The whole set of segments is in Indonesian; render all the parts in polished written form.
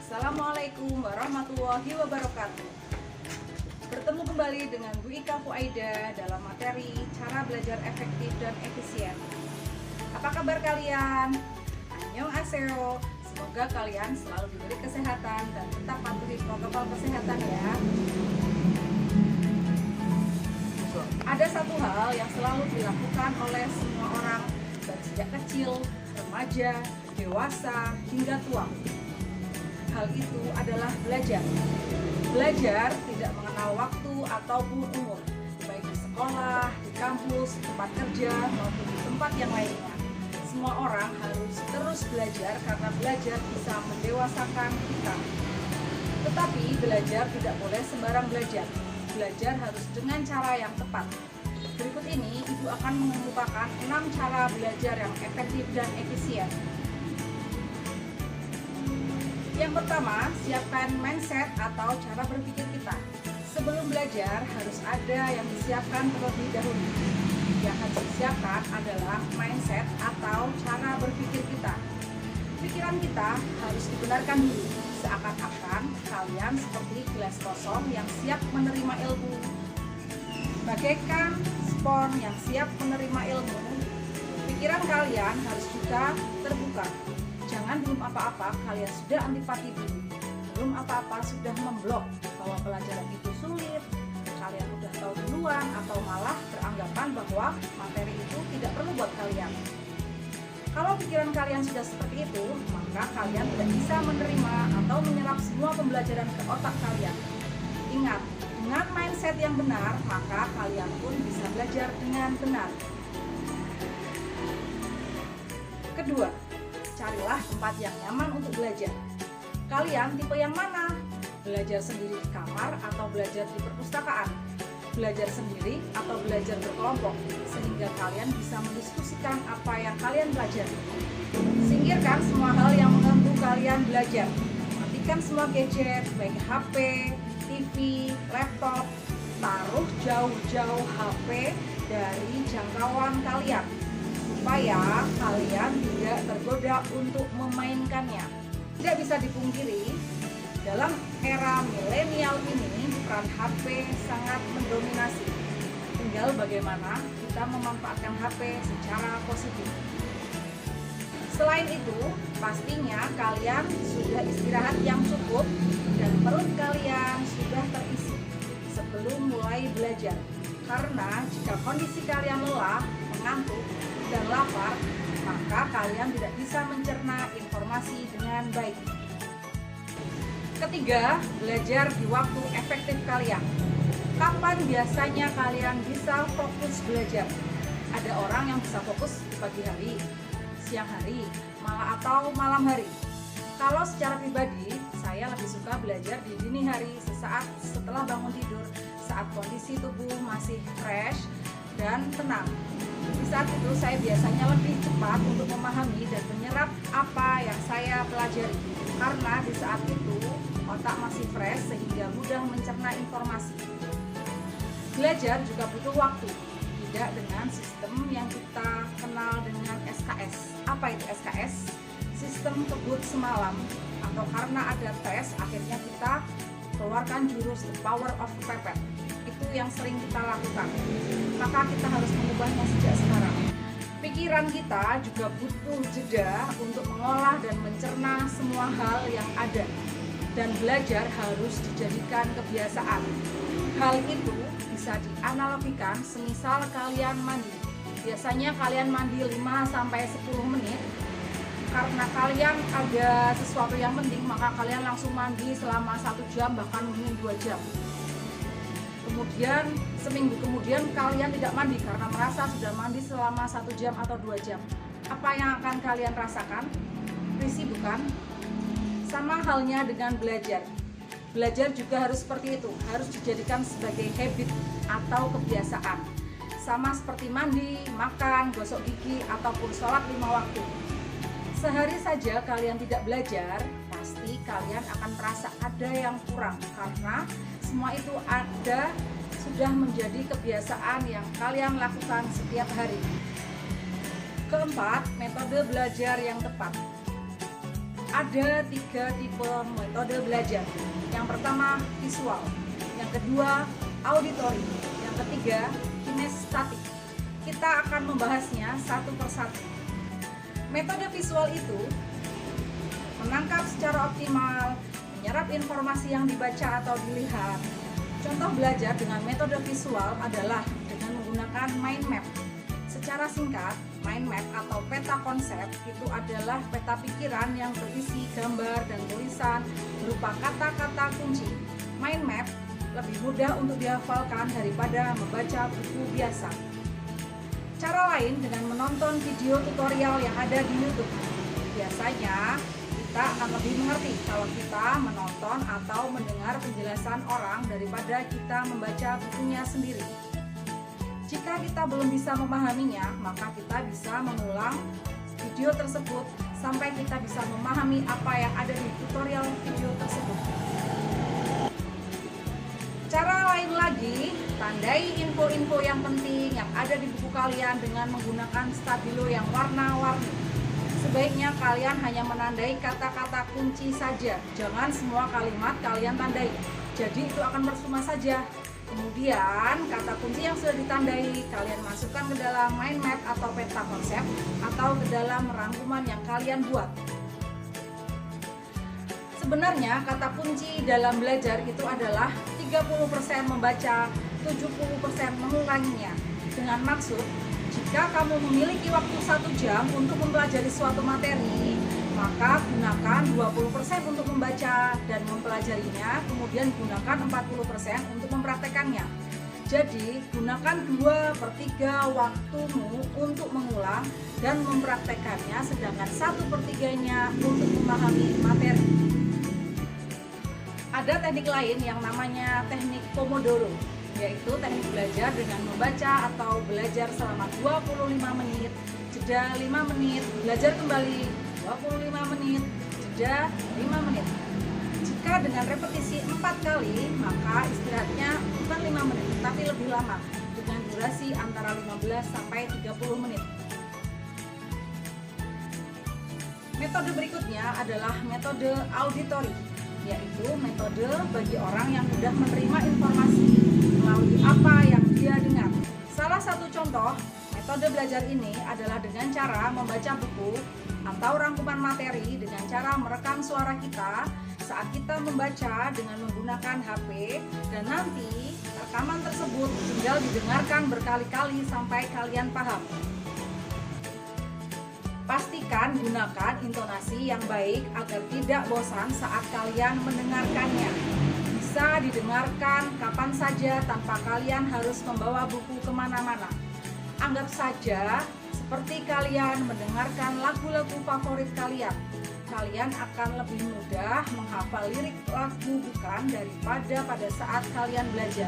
Assalamualaikum warahmatullahi wabarakatuh. Bertemu kembali dengan Bu Ika Fuaida dalam materi cara belajar efektif dan efisien. Apa kabar kalian? Annyeonghaseyo. Semoga kalian selalu diberi kesehatan dan tetap patuhi protokol kesehatan ya. Ada satu hal yang selalu dilakukan oleh semua orang dari sejak kecil, remaja, dewasa, hingga tua. Hal itu adalah belajar. Belajar tidak mengenal waktu ataupun umur, baik di sekolah, di kampus, tempat kerja, maupun di tempat yang lainnya. Semua orang harus terus belajar karena belajar bisa mendewasakan kita. Tetapi belajar tidak boleh sembarang belajar. Belajar harus dengan cara yang tepat. Berikut ini Ibu akan mengemukakan 6 cara belajar yang efektif dan efisien. Yang pertama, siapkan mindset atau cara berpikir kita. Sebelum belajar harus ada yang disiapkan terlebih dahulu. Yang harus disiapkan adalah mindset atau cara berpikir kita. Pikiran kita harus dibenarkan dulu, seakan-akan kalian seperti gelas kosong yang siap menerima ilmu. Bagaikan spons yang siap menerima ilmu, pikiran kalian harus juga terbuka. Jangan belum apa-apa kalian sudah antipati dulu. Belum apa-apa sudah memblok bahwa pelajaran itu sulit, kalian udah tahu duluan, atau malah beranggapan bahwa materi itu tidak perlu buat kalian. Kalau pikiran kalian sudah seperti itu, maka kalian tidak bisa menerima atau menyerap semua pembelajaran ke otak kalian. Ingat, dengan mindset yang benar, maka kalian pun bisa belajar dengan benar. Kedua, carilah tempat yang nyaman untuk belajar. Kalian tipe yang mana? Belajar sendiri di kamar atau belajar di perpustakaan? Belajar sendiri atau belajar berkelompok? Sehingga kalian bisa mendiskusikan apa yang kalian pelajari. Singkirkan semua hal yang mengganggu kalian belajar. Matikan semua gadget, baik HP, TV, laptop. Taruh jauh-jauh HP dari jangkauan kalian, supaya kalian tidak tergoda untuk memainkannya. Tidak bisa dipungkiri, dalam era milenial ini peran HP sangat mendominasi. Tinggal bagaimana kita memanfaatkan HP secara positif. Selain itu, pastinya kalian sudah istirahat yang cukup dan perut kalian sudah terisi sebelum mulai belajar. Karena jika kondisi kalian lelah, mengantuk, dan lapar, maka kalian tidak bisa mencerna informasi dengan baik. Ketiga, belajar di waktu efektif kalian. Kapan biasanya kalian bisa fokus belajar? Ada orang yang bisa fokus di pagi hari, siang hari, atau malam hari. Kalau secara pribadi, saya lebih suka belajar di dini hari sesaat setelah bangun tidur, saat kondisi tubuh masih fresh dan tenang. Di saat itu saya biasanya lebih cepat untuk memahami dan menyerap apa yang saya pelajari. Karena di saat itu otak masih fresh sehingga mudah mencerna informasi. Belajar juga butuh waktu, tidak dengan sistem yang kita kenal dengan SKS. Apa itu SKS? Sistem kebut semalam, atau karena ada tes akhirnya kita keluarkan jurus the power of pepet. Itu yang sering kita lakukan. Maka kita harus mengubahnya sejak sekarang. Pikiran kita juga butuh jeda untuk mengolah dan mencerna semua hal yang ada. Dan belajar harus dijadikan kebiasaan. Hal itu bisa dianalogikan semisal kalian mandi. Biasanya kalian mandi 5-10 menit. Karena kalian ada sesuatu yang penting, maka kalian langsung mandi selama 1 jam, bahkan mungkin 2 jam. Kemudian seminggu kemudian kalian tidak mandi karena merasa sudah mandi selama 1 jam atau 2 jam. Apa yang akan kalian rasakan? Risih bukan? Sama halnya dengan belajar. Belajar juga harus seperti itu, harus dijadikan sebagai habit atau kebiasaan. Sama seperti mandi, makan, gosok gigi, ataupun sholat 5 waktu. Sehari saja kalian tidak belajar, pasti kalian akan merasa ada yang kurang karena semua itu ada sudah menjadi kebiasaan yang kalian lakukan setiap hari. Keempat, metode belajar yang tepat. Ada 3 tipe metode belajar. Yang pertama visual, yang kedua auditory, yang ketiga kinestetik. Kita akan membahasnya satu persatu. Metode visual itu menangkap secara optimal, menyerap informasi yang dibaca atau dilihat. Contoh belajar dengan metode visual adalah dengan menggunakan mind map. Secara singkat, mind map atau peta konsep itu adalah peta pikiran yang berisi gambar dan tulisan berupa kata-kata kunci. Mind map lebih mudah untuk dihafalkan daripada membaca buku biasa. Cara lain dengan menonton video tutorial yang ada di YouTube. Biasanya kita akan lebih mengerti kalau kita menonton atau mendengar penjelasan orang daripada kita membaca bukunya sendiri. Jika kita belum bisa memahaminya, maka kita bisa mengulang video tersebut sampai kita bisa memahami apa yang ada di tutorial video tersebut. Cara lain lagi, tandai info-info yang penting yang ada di buku kalian dengan menggunakan stabilo yang warna-warni. Sebaiknya kalian hanya menandai kata-kata kunci saja, jangan semua kalimat kalian tandai. Jadi itu akan percuma saja. Kemudian kata kunci yang sudah ditandai kalian masukkan ke dalam mind map atau peta konsep atau ke dalam rangkuman yang kalian buat. Sebenarnya kata kunci dalam belajar itu adalah 30% membaca, 70% mengulanginya. Dengan maksud, jika kamu memiliki waktu 1 jam untuk mempelajari suatu materi, maka gunakan 20% untuk membaca dan mempelajarinya, kemudian gunakan 40% untuk mempraktekannya. Jadi, gunakan 2/3 waktumu untuk mengulang dan mempraktekannya, sedangkan 1/3-nya untuk memahami materi. Ada teknik lain yang namanya teknik Pomodoro, yaitu teknik belajar dengan membaca atau belajar selama 25 menit, jeda 5 menit, belajar kembali 25 menit, jeda 5 menit. Jika dengan repetisi 4 kali, maka istirahatnya bukan 5 menit, tapi lebih lama, dengan durasi antara 15 sampai 30 menit. Metode berikutnya adalah metode auditory, yaitu metode bagi orang yang mudah menerima informasi melalui apa yang dia dengar. Salah satu contoh metode belajar ini adalah dengan cara membaca buku atau rangkuman materi dengan cara merekam suara kita saat kita membaca dengan menggunakan HP, dan nanti rekaman tersebut tinggal didengarkan berkali-kali sampai kalian paham. Pastikan gunakan intonasi yang baik agar tidak bosan saat kalian mendengarkannya. Bisa didengarkan kapan saja tanpa kalian harus membawa buku kemana-mana. Anggap saja seperti kalian mendengarkan lagu-lagu favorit kalian. Kalian akan lebih mudah menghafal lirik lagu bukan daripada pada saat kalian belajar.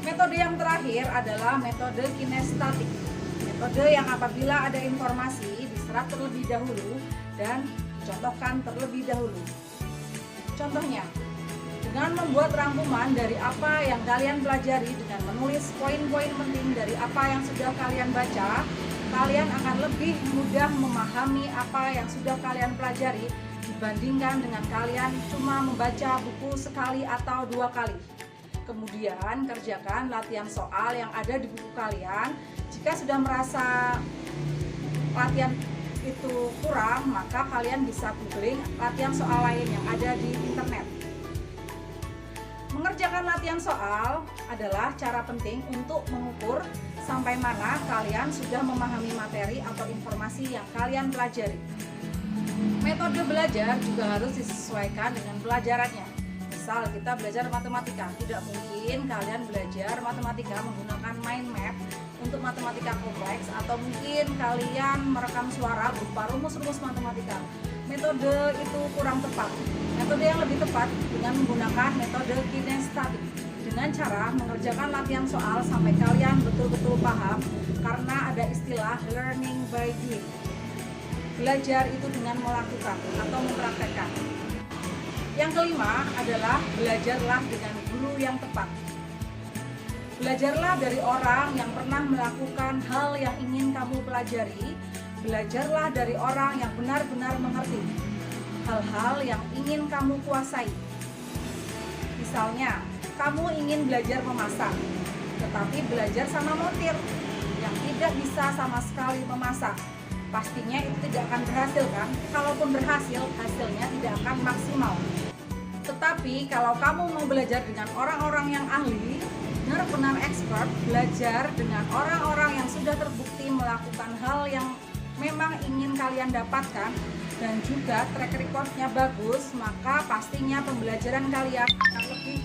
Metode yang terakhir adalah metode kinestetik. Metode yang apabila ada informasi diserap terlebih dahulu dan dicontohkan terlebih dahulu. Contohnya, dengan membuat rangkuman dari apa yang kalian pelajari dengan menulis poin-poin penting dari apa yang sudah kalian baca, kalian akan lebih mudah memahami apa yang sudah kalian pelajari dibandingkan dengan kalian cuma membaca buku sekali atau 2 kali. Kemudian kerjakan latihan soal yang ada di buku kalian. Jika sudah merasa latihan itu kurang, maka kalian bisa googling latihan soal lain yang ada di internet. Mengerjakan latihan soal adalah cara penting untuk mengukur sampai mana kalian sudah memahami materi atau informasi yang kalian pelajari. Metode belajar juga harus disesuaikan dengan pelajarannya. Misal kita belajar matematika, tidak mungkin kalian belajar matematika menggunakan mind map untuk matematika kompleks, atau mungkin kalian merekam suara berupa rumus-rumus matematika. Metode itu kurang tepat. Metode yang lebih tepat dengan menggunakan metode kinestetik, dengan cara mengerjakan latihan soal sampai kalian betul-betul paham, karena ada istilah learning by doing. Belajar itu dengan melakukan atau mempraktekkan. Yang kelima adalah belajarlah dengan guru yang tepat. Belajarlah dari orang yang pernah melakukan hal yang ingin kamu pelajari, Belajarlah dari orang yang benar-benar mengerti hal-hal yang ingin kamu kuasai. Misalnya, kamu ingin belajar memasak, tetapi belajar sama montir yang tidak bisa sama sekali memasak. Pastinya itu tidak akan berhasil kan? Kalaupun berhasil, hasilnya tidak akan maksimal. Tetapi kalau kamu mau belajar dengan orang-orang yang ahli, benar-benar expert, belajar dengan orang-orang yang sudah terbukti melakukan hal yang memang ingin kalian dapatkan dan juga track record-nya bagus, maka pastinya pembelajaran kalian akan lebih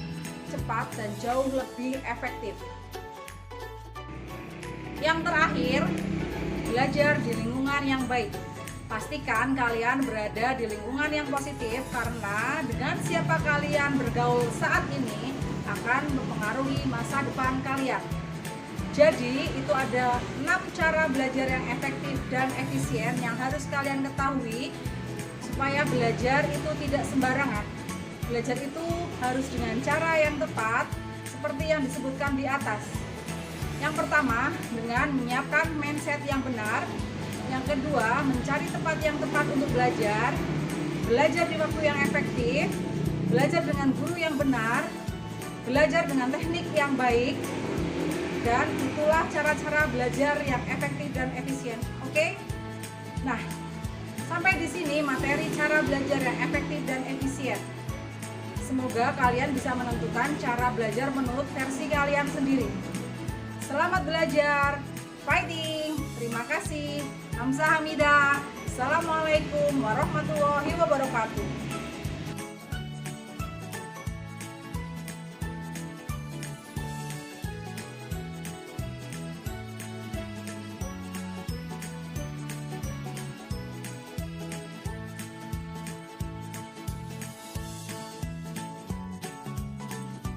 cepat dan jauh lebih efektif. Yang terakhir, belajar di lingkungan yang baik. Pastikan kalian berada di lingkungan yang positif, karena dengan siapa kalian bergaul saat ini akan mempengaruhi masa depan kalian. Jadi itu ada 6 cara belajar yang efektif dan efisien yang harus kalian ketahui supaya belajar itu tidak sembarangan. Belajar itu harus dengan cara yang tepat seperti yang disebutkan di atas. Yang pertama, dengan menyiapkan mindset yang benar. Yang kedua, mencari tempat yang tepat untuk belajar. Belajar di waktu yang efektif. Belajar dengan guru yang benar. Belajar dengan teknik yang baik. Dan itulah cara-cara belajar yang efektif dan efisien. Oke? Nah, sampai di sini materi cara belajar yang efektif dan efisien. Semoga kalian bisa menentukan cara belajar menurut versi kalian sendiri. Selamat belajar, fighting, terima kasih. Hamzah Hamidah. Assalamualaikum warahmatullahi wabarakatuh.